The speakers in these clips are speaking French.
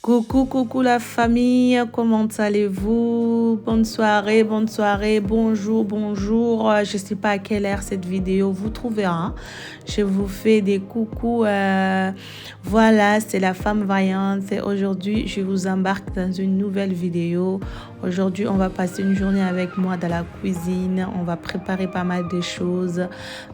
Coucou la famille, comment allez-vous? Bonne soirée, bonjour. Je sais pas à quelle heure cette vidéo vous trouvera. Je vous fais des coucous. Voilà, c'est la femme vaillante. Aujourd'hui, je vous embarque dans une nouvelle vidéo. Aujourd'hui, on va passer une journée avec moi dans la cuisine. On va préparer pas mal de choses.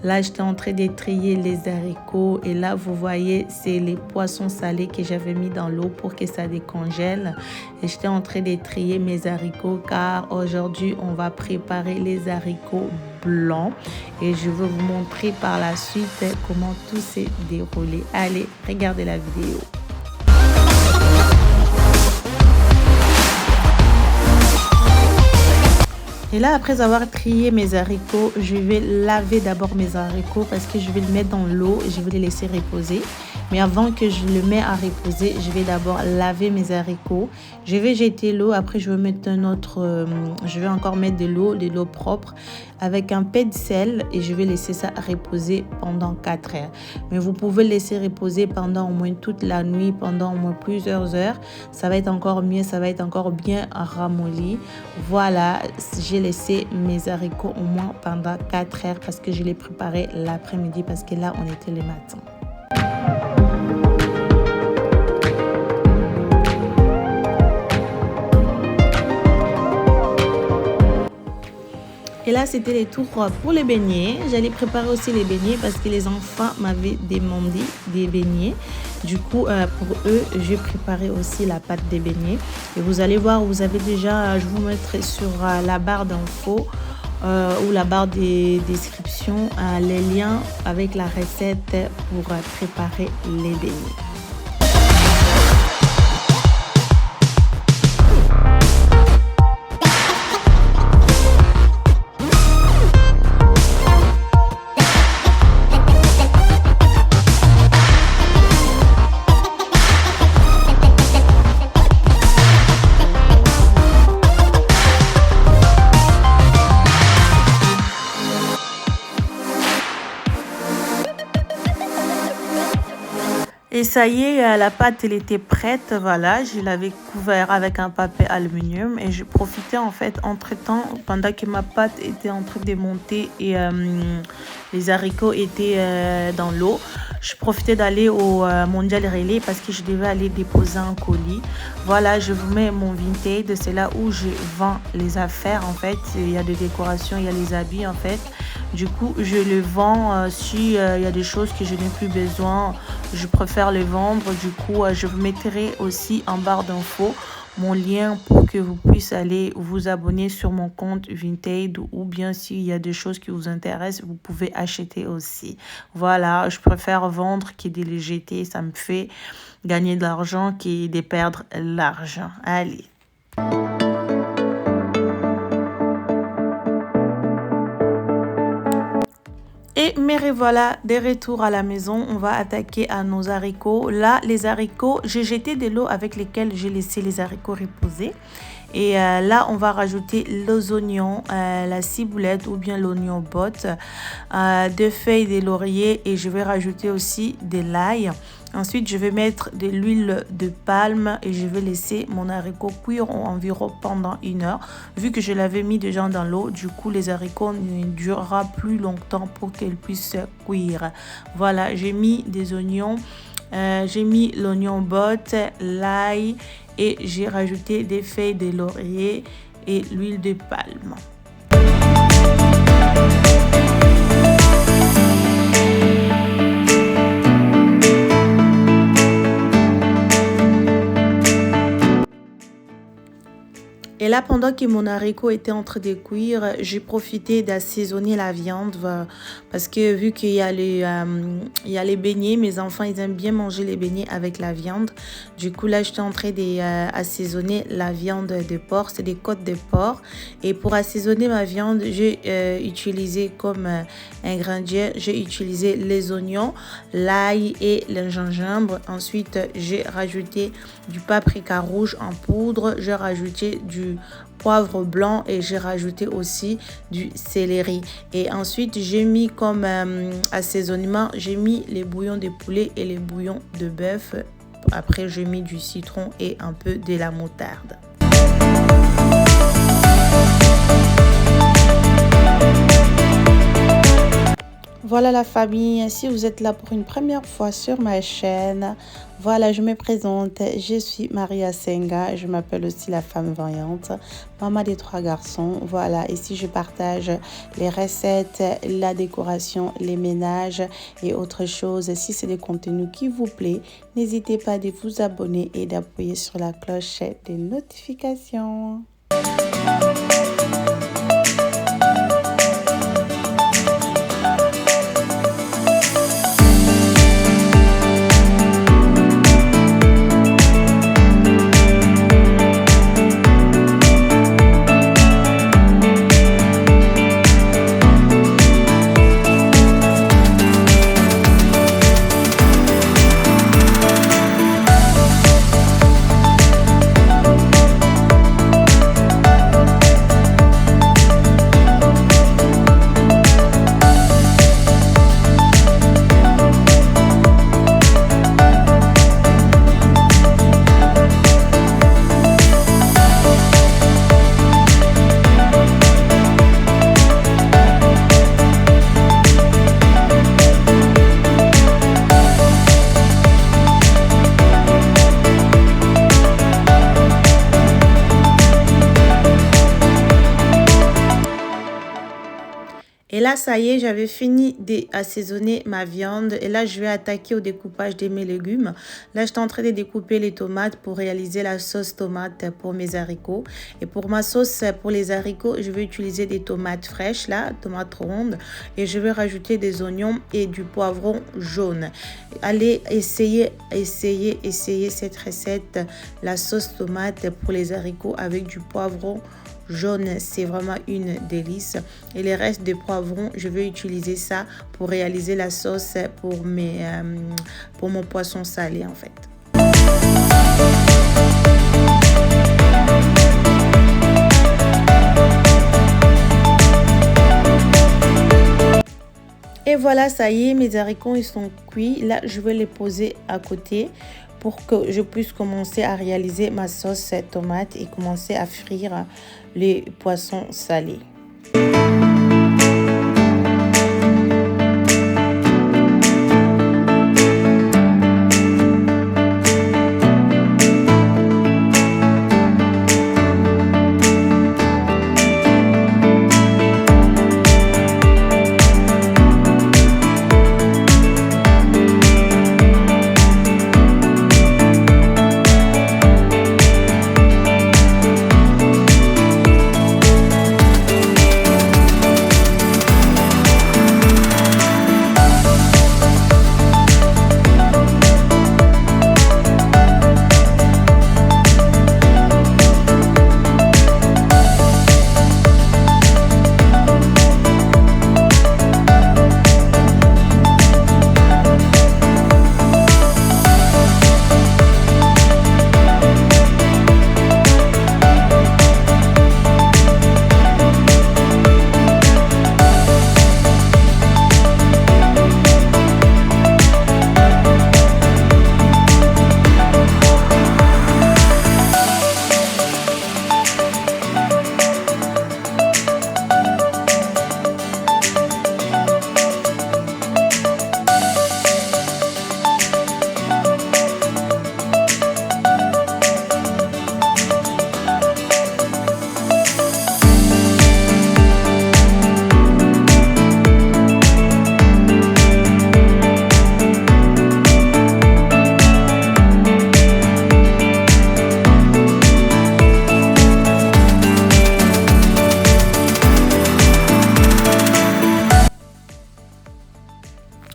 Là, j'étais en train d'étriller les haricots. Et là, vous voyez, c'est les poissons salés que j'avais mis dans l'eau pour que ça décongèle. Et j'étais en train d'étriller mes haricots car aujourd'hui, on va préparer les haricots blancs. Et je vais vous montrer par la suite comment tout s'est déroulé. Allez, regardez la vidéo. Et là, après avoir trié mes haricots, je vais laver d'abord mes haricots parce que je vais les mettre dans l'eau et je vais les laisser reposer. Mais avant que je le mette à reposer, je vais d'abord laver mes haricots. Je vais jeter l'eau, après je vais mettre je vais encore mettre de l'eau propre avec un peu de sel et je vais laisser ça reposer pendant 4 heures. Mais vous pouvez laisser reposer pendant au moins toute la nuit, pendant au moins plusieurs heures. Ça va être encore mieux, ça va être encore bien ramolli. Voilà, j'ai laissé mes haricots au moins pendant 4 heures parce que je les préparais l'après-midi parce que là, on était le matin. Et là, c'était les tours pour les beignets. J'allais préparer aussi les beignets parce que les enfants m'avaient demandé des beignets. Du coup, pour eux, j'ai préparé aussi la pâte des beignets. Et vous allez voir, vous avez déjà, je vous mettrai sur la barre d'infos ou la barre des descriptions les liens avec la recette pour préparer les beignets. Et ça y est, la pâte, elle était prête. Voilà, je l'avais couvert avec un papier aluminium. Et je profitais en fait, entre-temps, pendant que ma pâte était en train de monter et les haricots étaient dans l'eau. Je profitais d'aller au Mondial Relais parce que je devais aller déposer un colis. Voilà, je vous mets mon Vinted. C'est là où je vends les affaires en fait. Il y a des décorations, il y a les habits en fait. Du coup, je le vends si il y a des choses que je n'ai plus besoin. Je préfère les vendre. Du coup, je vous mettrai aussi en barre d'infos mon lien pour que vous puissiez aller vous abonner sur mon compte Vinted ou bien s'il y a des choses qui vous intéressent, vous pouvez acheter aussi. Voilà, je préfère vendre que de les jeter. Ça me fait gagner de l'argent que de perdre l'argent. Allez. Et me revoilà de retour à la maison. On va attaquer à nos haricots. Là, les haricots, j'ai jeté de l'eau avec lesquelles j'ai laissé les haricots reposer. Et là, on va rajouter les oignons, la ciboulette ou bien l'oignon botte, 2 feuilles de laurier et je vais rajouter aussi de l'ail. Ensuite, je vais mettre de l'huile de palme et je vais laisser mon haricot cuire environ pendant 1 heure. Vu que je l'avais mis déjà dans l'eau, du coup, les haricots ne durera plus longtemps pour qu'ils puissent cuire. Voilà, j'ai mis des oignons, j'ai mis l'oignon botte, l'ail et j'ai rajouté des feuilles de laurier et l'huile de palme. Et là, pendant que mon haricot était en train de cuire, j'ai profité d'assaisonner la viande parce que vu qu'il y a les beignets, mes enfants, ils aiment bien manger les beignets avec la viande. Du coup, là, j'étais en train d'assaisonner la viande de porc. C'est des côtes de porc. Et pour assaisonner ma viande, j'ai utilisé comme ingrédients, j'ai utilisé les oignons, l'ail et le gingembre. Ensuite, j'ai rajouté du paprika rouge en poudre. J'ai rajouté du poivre blanc et j'ai rajouté aussi du céleri. Et ensuite, j'ai mis comme assaisonnement, j'ai mis les bouillons de poulet et les bouillons de bœuf Après, je mets du citron et un peu de la moutarde. Voilà la famille, si vous êtes là pour une première fois sur ma chaîne, voilà, je me présente, je suis Maria Senga, je m'appelle aussi la femme voyante, maman des 3 garçons. Voilà, ici je partage les recettes, la décoration, les ménages et autres choses. Si c'est des contenus qui vous plaît, n'hésitez pas de vous abonner et d'appuyer sur la cloche des notifications. Et là, ça y est, j'avais fini d'assaisonner ma viande. Et là, je vais attaquer au découpage de mes légumes. Là, je suis en train de découper les tomates pour réaliser la sauce tomate pour mes haricots. Et pour ma sauce pour les haricots, je vais utiliser des tomates fraîches, là, tomates rondes. Et je vais rajouter des oignons et du poivron jaune. Allez, essayez cette recette, la sauce tomate pour les haricots avec du poivron jaune, c'est vraiment une délice. Et les restes de poivrons, je vais utiliser ça pour réaliser la sauce pour mon poisson salé en fait. Et voilà, ça y est, mes haricots ils sont cuits. Là, je vais les poser à côté pour que je puisse commencer à réaliser ma sauce tomate et commencer à frire les poissons salés.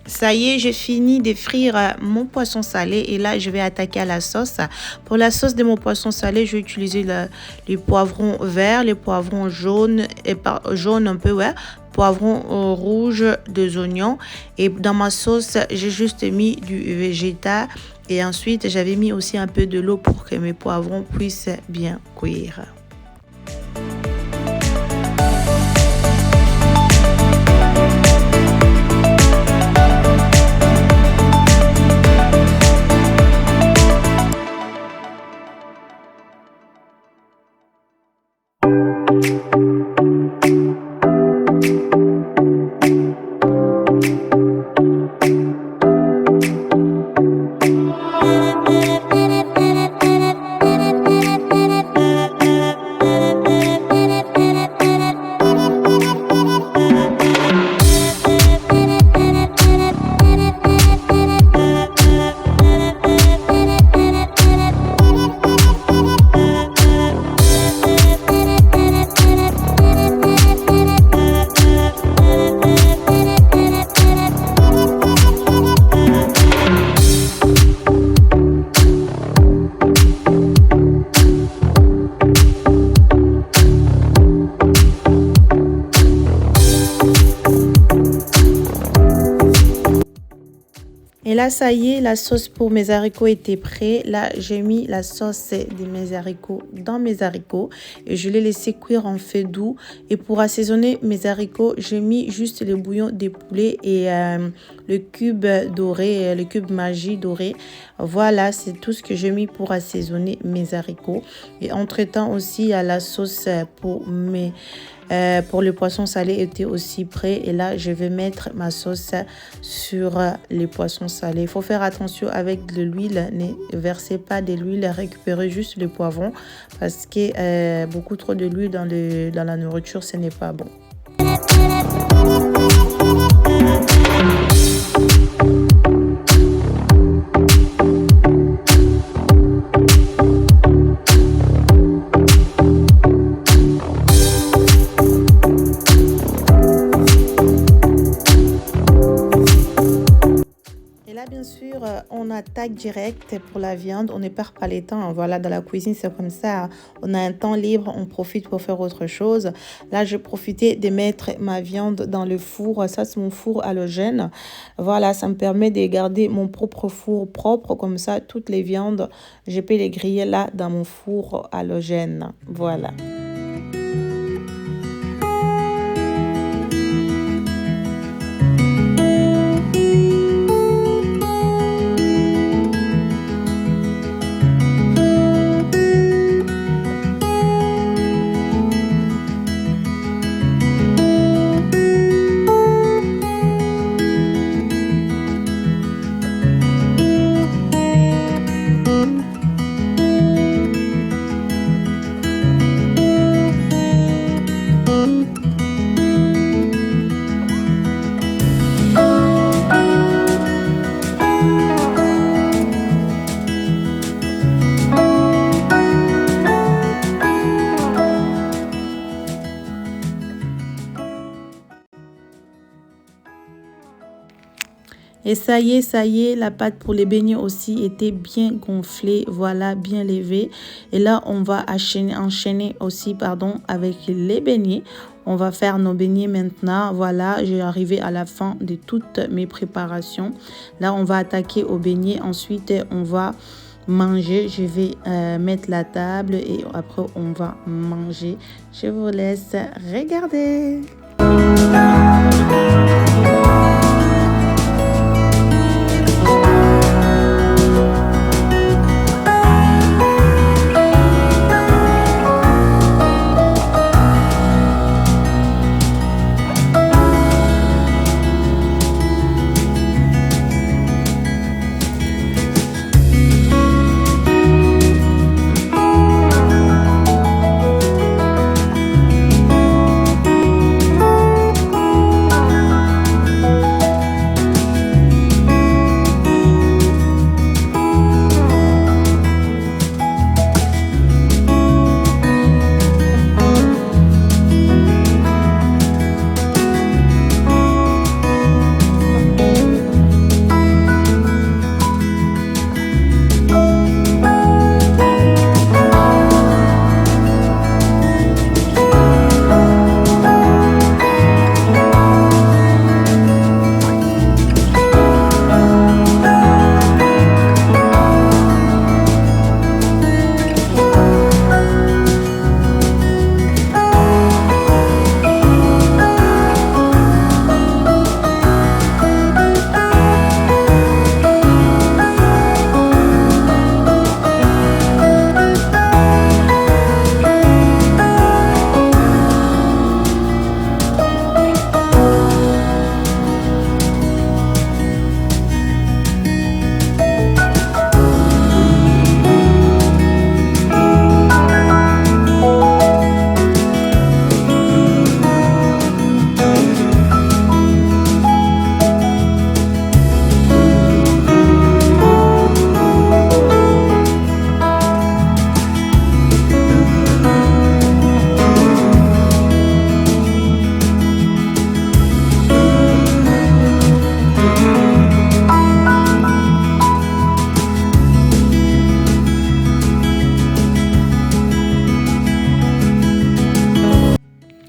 Ça y est, j'ai fini de frire mon poisson salé et là, je vais attaquer à la sauce. Pour la sauce de mon poisson salé, je vais utiliser les poivrons verts, les poivrons jaunes, jaune un peu, ouais, poivrons rouges, des oignons. Et dans ma sauce, j'ai juste mis du végétal et ensuite, j'avais mis aussi un peu de l'eau pour que mes poivrons puissent bien cuire. là, ça y est, la sauce pour mes haricots était prête. Là, j'ai mis la sauce de mes haricots dans mes haricots et je l'ai laissé cuire en feu doux. Et pour assaisonner mes haricots, j'ai mis juste le bouillon de poulet et le cube doré, le cube Maggi doré. Voilà, c'est tout ce que j'ai mis pour assaisonner mes haricots. Et entre-temps aussi, il y a la sauce pour le poisson salé était aussi prêt. Et là, je vais mettre ma sauce sur les poissons salés. Il faut faire attention avec de l'huile. Ne versez pas de l'huile. Récupérez juste le poivron parce que beaucoup trop de l'huile dans la nourriture, ce n'est pas bon. Bien sûr, on attaque direct pour la viande, on ne perd pas les temps. Voilà, dans la cuisine, c'est comme ça. On a un temps libre, on profite pour faire autre chose. Là, j'ai profité de mettre ma viande dans le four. Ça, c'est mon four halogène. Voilà, ça me permet de garder mon propre four propre. Comme ça, toutes les viandes, je peux les griller là dans mon four halogène. Voilà. Et ça y est, la pâte pour les beignets aussi était bien gonflée, voilà, bien levée. Et là, on va enchaîner aussi, avec les beignets. On va faire nos beignets maintenant. Voilà, j'ai arrivé à la fin de toutes mes préparations. Là, on va attaquer aux beignets. Ensuite, on va manger. Je vais mettre la table et après, on va manger. Je vous laisse regarder.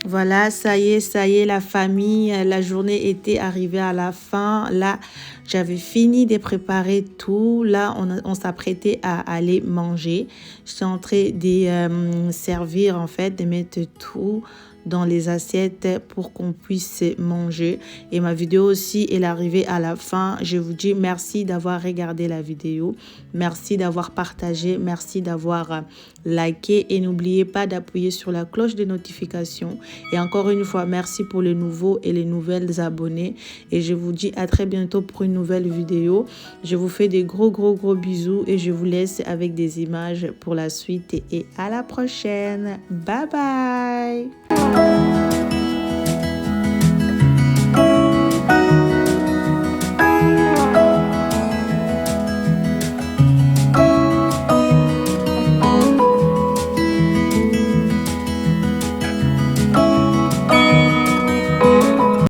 Voilà, ça y est, la famille, la journée était arrivée à la fin. Là, J'avais fini de préparer tout. Là, on s'apprêtait à aller manger. J'étais en train de servir, en fait, de mettre tout dans les assiettes pour qu'on puisse manger. Et ma vidéo aussi est arrivée à la fin. Je vous dis merci d'avoir regardé la vidéo. Merci d'avoir partagé. Merci d'avoir liké. Et n'oubliez pas d'appuyer sur la cloche de notification. Et encore une fois, merci pour les nouveaux et les nouvelles abonnés. Et je vous dis à très bientôt pour une nouvelle vidéo. Je vous fais des gros bisous et je vous laisse avec des images pour la suite. Et à la prochaine. Bye bye.